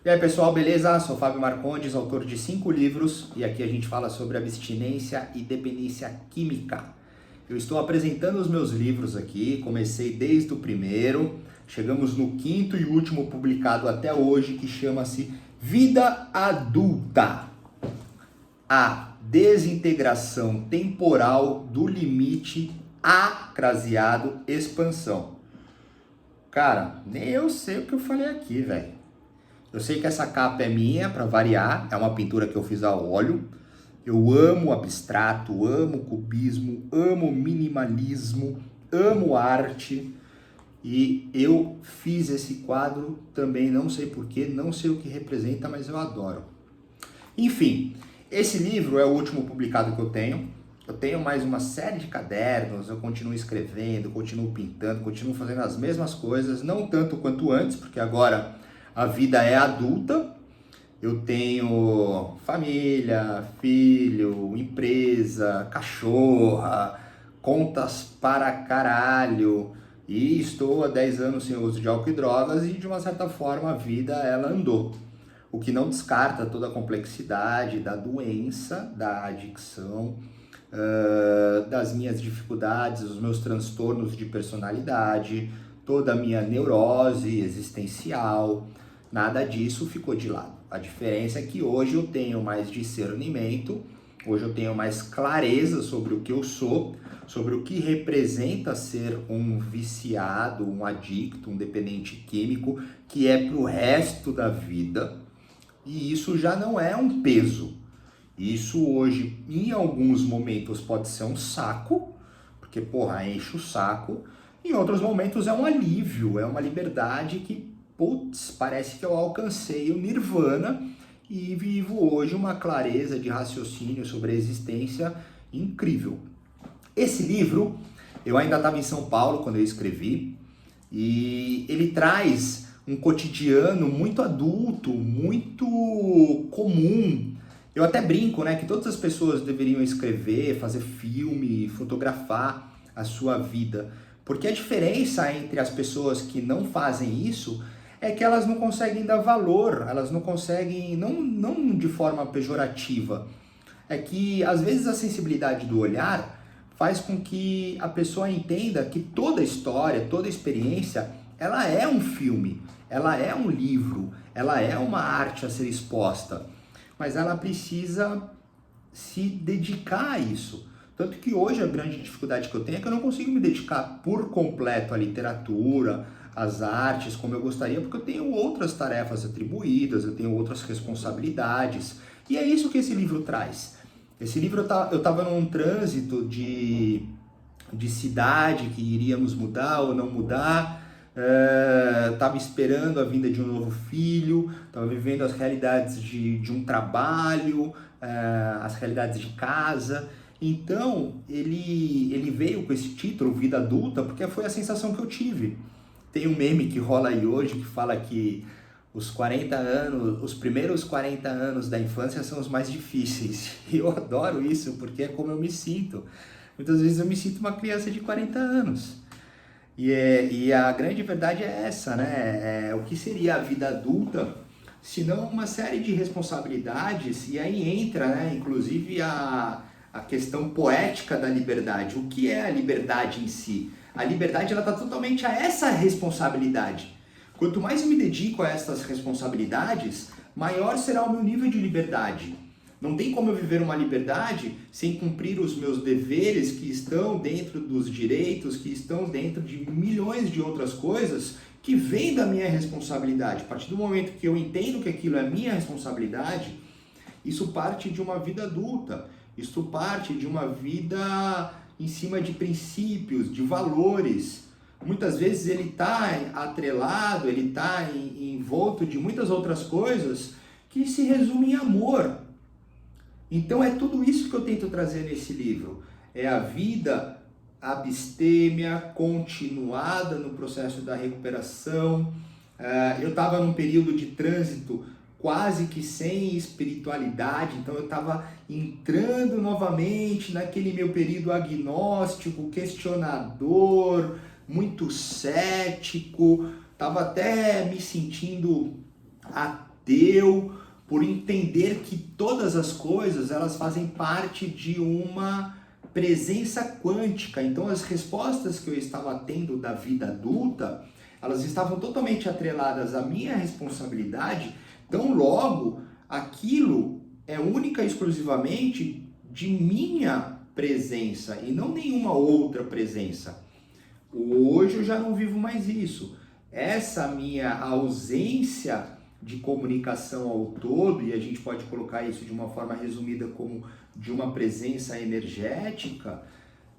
E aí pessoal, beleza? Sou Fábio Marcondes, autor de 5 livros e aqui a gente fala sobre abstinência e dependência química. Eu estou apresentando os meus livros aqui, comecei desde o primeiro, chegamos no quinto e último publicado até hoje, que chama-se Vida Adulta, a desintegração temporal do limite A craseado expansão. Cara, nem eu sei o que eu falei aqui, velho. Eu sei que essa capa é minha, para variar, é uma pintura que eu fiz a óleo. Eu amo abstrato, amo cubismo, amo minimalismo, amo arte. E eu fiz esse quadro também, não sei porquê, não sei o que representa, mas eu adoro. Enfim, esse livro é o último publicado que eu tenho. Eu tenho mais uma série de cadernos, eu continuo escrevendo, continuo pintando, continuo fazendo as mesmas coisas, não tanto quanto antes, porque agora a vida é adulta, eu tenho família, filho, empresa, cachorra, contas para caralho, e estou há 10 anos sem uso de álcool e drogas e de uma certa forma a vida ela andou. O que não descarta toda a complexidade da doença, da adicção, das minhas dificuldades, os meus transtornos de personalidade, toda a minha neurose existencial. Nada disso ficou de lado. A diferença é que hoje eu tenho mais discernimento, hoje eu tenho mais clareza sobre o que eu sou, sobre o que representa ser um viciado, um adicto, um dependente químico, que é pro resto da vida. E isso já não é um peso. Isso hoje, em alguns momentos, pode ser um saco, porque, porra, enche o saco. Em outros momentos é um alívio, é uma liberdade que, putz, parece que eu alcancei o nirvana e vivo hoje uma clareza de raciocínio sobre a existência incrível. Esse livro, eu ainda estava em São Paulo quando eu escrevi, e ele traz um cotidiano muito adulto, muito comum. Eu até brinco, né, que todas as pessoas deveriam escrever, fazer filme, fotografar a sua vida, porque a diferença entre as pessoas que não fazem isso é que elas não conseguem dar valor, elas não conseguem, não de forma pejorativa, é que às vezes a sensibilidade do olhar faz com que a pessoa entenda que toda história, toda experiência, ela é um filme, ela é um livro, ela é uma arte a ser exposta, mas ela precisa se dedicar a isso. Tanto que hoje a grande dificuldade que eu tenho é que eu não consigo me dedicar por completo à literatura, às artes, como eu gostaria, porque eu tenho outras tarefas atribuídas, eu tenho outras responsabilidades. E é isso que esse livro traz. Esse livro eu estava num trânsito de cidade que iríamos mudar ou não mudar, estava esperando a vinda de um novo filho, estava vivendo as realidades de um trabalho, as realidades de casa. Então ele veio com esse título, Vida Adulta, porque foi a sensação que eu tive. Tem um meme que rola aí hoje que fala que os 40 anos, os primeiros 40 anos da infância são os mais difíceis. E eu adoro isso, porque é como eu me sinto. Muitas vezes eu me sinto uma criança de 40 anos. E a grande verdade é essa, né? O que seria a vida adulta, se não uma série de responsabilidades, e aí entra, né, inclusive a questão poética da liberdade. O que é a liberdade em si? A liberdade ela está totalmente a essa responsabilidade. Quanto mais eu me dedico a essas responsabilidades, maior será o meu nível de liberdade. Não tem como eu viver uma liberdade sem cumprir os meus deveres que estão dentro dos direitos, que estão dentro de milhões de outras coisas que vêm da minha responsabilidade. A partir do momento que eu entendo que aquilo é minha responsabilidade, isso parte de uma vida adulta, isso parte de uma vida em cima de princípios, de valores. Muitas vezes ele está atrelado, ele está envolto de muitas outras coisas que se resumem em amor. Então é tudo isso que eu tento trazer nesse livro. É a vida abstêmia, continuada no processo da recuperação. Eu estava num período de trânsito quase que sem espiritualidade, então eu estava entrando novamente naquele meu período agnóstico, questionador, muito cético, estava até me sentindo deu, por entender que todas as coisas elas fazem parte de uma presença quântica. Então as respostas que eu estava tendo da vida adulta, elas estavam totalmente atreladas à minha responsabilidade, então logo aquilo é única e exclusivamente de minha presença e não nenhuma outra presença. Hoje eu já não vivo mais isso. Essa minha ausência de comunicação ao todo, e a gente pode colocar isso de uma forma resumida como de uma presença energética,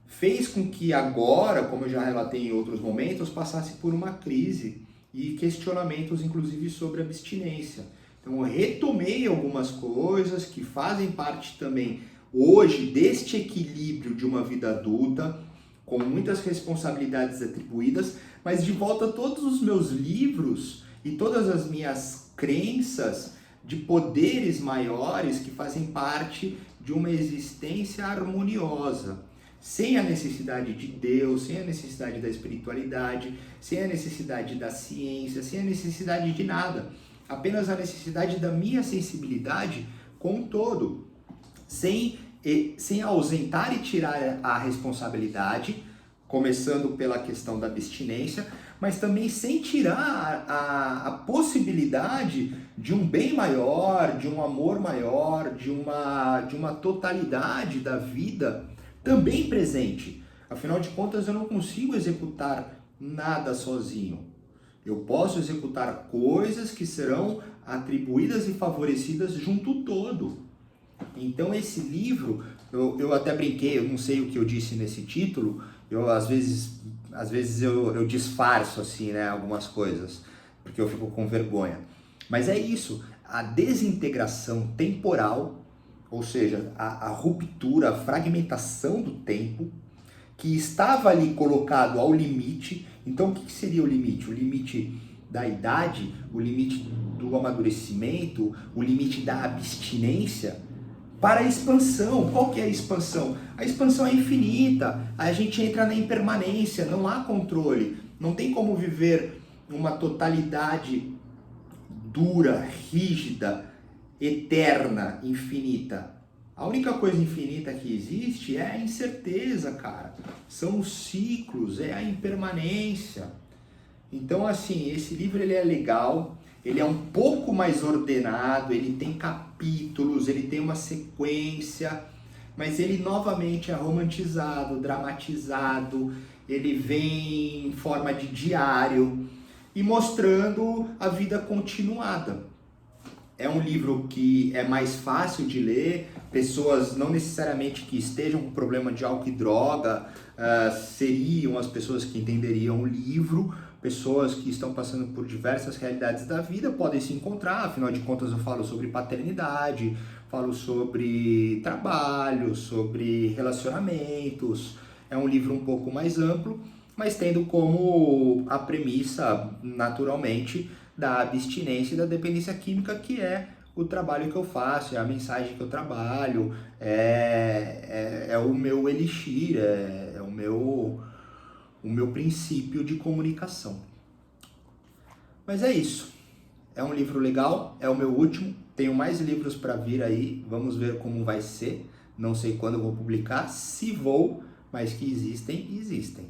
fez com que agora, como eu já relatei em outros momentos, passasse por uma crise e questionamentos inclusive sobre abstinência. Então eu retomei algumas coisas que fazem parte também hoje deste equilíbrio de uma vida adulta, com muitas responsabilidades atribuídas, mas de volta a todos os meus livros e todas as minhas crenças de poderes maiores que fazem parte de uma existência harmoniosa, sem a necessidade de Deus, sem a necessidade da espiritualidade, sem a necessidade da ciência, sem a necessidade de nada, apenas a necessidade da minha sensibilidade com o todo, sem ausentar e tirar a responsabilidade, começando pela questão da abstinência, mas também sem tirar a possibilidade de um bem maior, de um amor maior, de uma totalidade da vida também presente. Afinal de contas, eu não consigo executar nada sozinho. Eu posso executar coisas que serão atribuídas e favorecidas junto todo. Então esse livro, eu até brinquei, eu não sei o que eu disse nesse título, eu às vezes eu disfarço assim, né, algumas coisas, porque eu fico com vergonha. Mas é isso, a desintegração temporal, ou seja, a ruptura, a fragmentação do tempo, que estava ali colocado ao limite. Então o que seria o limite? O limite da idade, o limite do amadurecimento, o limite da abstinência, para a expansão. Qual que é a expansão? A expansão é infinita, a gente entra na impermanência, não há controle, não tem como viver uma totalidade dura, rígida, eterna, infinita. A única coisa infinita que existe é a incerteza, cara. São os ciclos, é a impermanência. Então, assim, esse livro ele é legal, ele é um pouco mais ordenado, ele tem capítulos, ele tem uma sequência, mas ele novamente é romantizado, dramatizado, ele vem em forma de diário e mostrando a vida continuada. É um livro que é mais fácil de ler, pessoas não necessariamente que estejam com problema de álcool e droga seriam as pessoas que entenderiam o livro. Pessoas que estão passando por diversas realidades da vida podem se encontrar, afinal de contas eu falo sobre paternidade, falo sobre trabalho, sobre relacionamentos. É um livro um pouco mais amplo, mas tendo como a premissa, naturalmente, da abstinência e da dependência química, que é o trabalho que eu faço, é a mensagem que eu trabalho, é o meu elixir, é o meu princípio de comunicação. Mas é isso. É um livro legal, é o meu último. Tenho mais livros para vir aí, vamos ver como vai ser. Não sei quando eu vou publicar, se vou, mas que existem.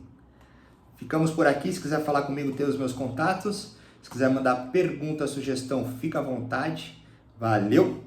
Ficamos por aqui. Se quiser falar comigo, tem os meus contatos. Se quiser mandar pergunta, sugestão, fica à vontade. Valeu!